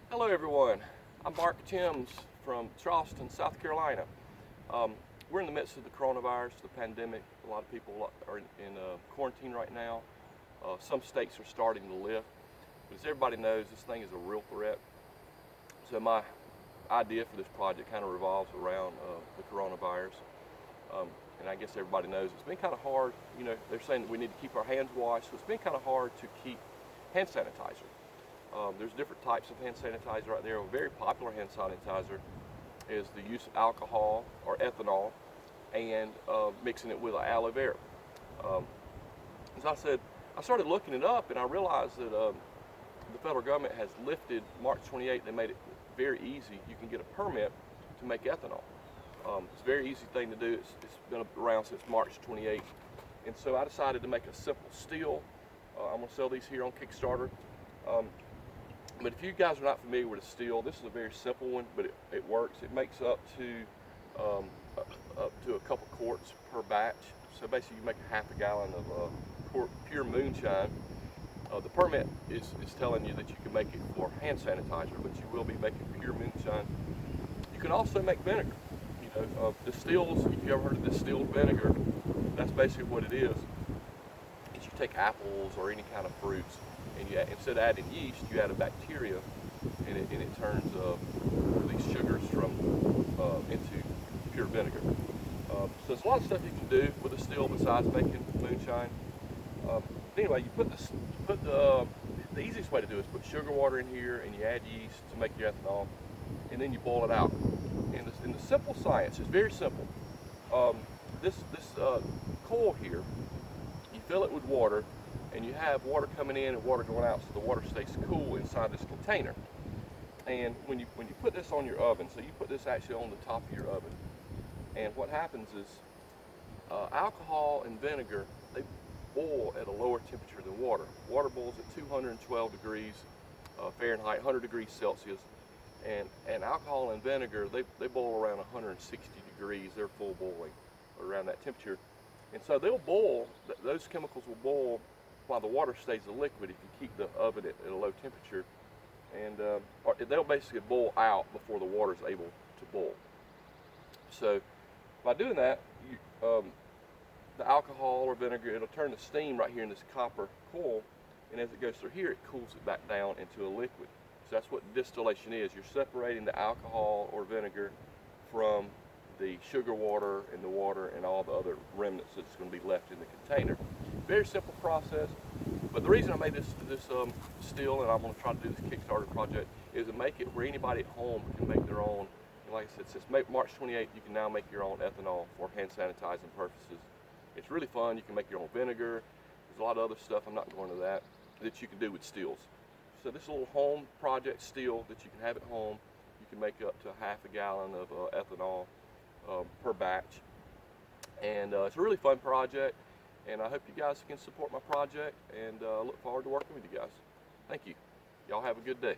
Hello everyone, I'm Mark Timms from Charleston, South Carolina. We're in the midst of the coronavirus, the pandemic. A lot of people are in quarantine right now. Some states are starting to lift, but as everybody knows, this thing is a real threat. So my idea for this project kind of revolves around the coronavirus. And I guess everybody knows it's been kind of hard. You know, they're saying that we need to keep our hands washed, so it's been kind of hard to keep hand sanitizer. There's different types of hand sanitizer out there. A very popular hand sanitizer is the use of alcohol or ethanol and mixing it with aloe vera. As I said, I started looking it up and I realized that the federal government has lifted March 28th. They made it very easy. You can get a permit to make ethanol. It's a very easy thing to do. It's been around since March 28th. And so I decided to make a simple still. I'm going to sell these here on Kickstarter. But if you guys are not familiar with a still, this is a very simple one, but it works. It makes up to a couple quarts per batch. So basically you make a half a gallon of pure moonshine. The permit is telling you that you can make it for hand sanitizer, but you will be making pure moonshine. You can also make vinegar. You know, distills, if you ever heard of distilled vinegar, that's basically what it is. You take apples or any kind of fruits, and you instead of adding yeast, you add a bacteria, and it turns these sugars into pure vinegar. So there's a lot of stuff you can do with a still besides making moonshine. Anyway, the easiest way to do it is put sugar water in here, and you add yeast to make your ethanol, and then you boil it out. And the simple science is very simple. This coil here, you fill it with water, and you have water coming in and water going out, so the water stays cool inside this container. And when you put this on your oven, so you put this actually on the top of your oven, and what happens is alcohol and vinegar, they boil at a lower temperature than water. Water boils at 212 degrees Fahrenheit, 100 degrees Celsius, and alcohol and vinegar, they boil around 160 degrees. They're full boiling around that temperature. And so they'll boil, those chemicals will boil while the water stays a liquid if you keep the oven at a low temperature. And they'll basically boil out before the water is able to boil. So by doing that, the alcohol or vinegar, it'll turn the steam right here in this copper coil, and as it goes through here, it cools it back down into a liquid. So that's what distillation is. You're separating the alcohol or vinegar from the sugar water and the water and all the other remnants that's going to be left in the container. Very simple process, but the reason I made this still, and I'm going to try to do this Kickstarter project, is to make it where anybody at home can make their own. And like I said, since March 28th, you can now make your own ethanol for hand sanitizing purposes. It's really fun. You can make your own vinegar. There's a lot of other stuff, I'm not going to that you can do with stills. So this little home project still that you can have at home, you can make up to half a gallon of ethanol per batch. And it's a really fun project, and I hope you guys can support my project, and look forward to working with you guys. Thank you. Y'all have a good day.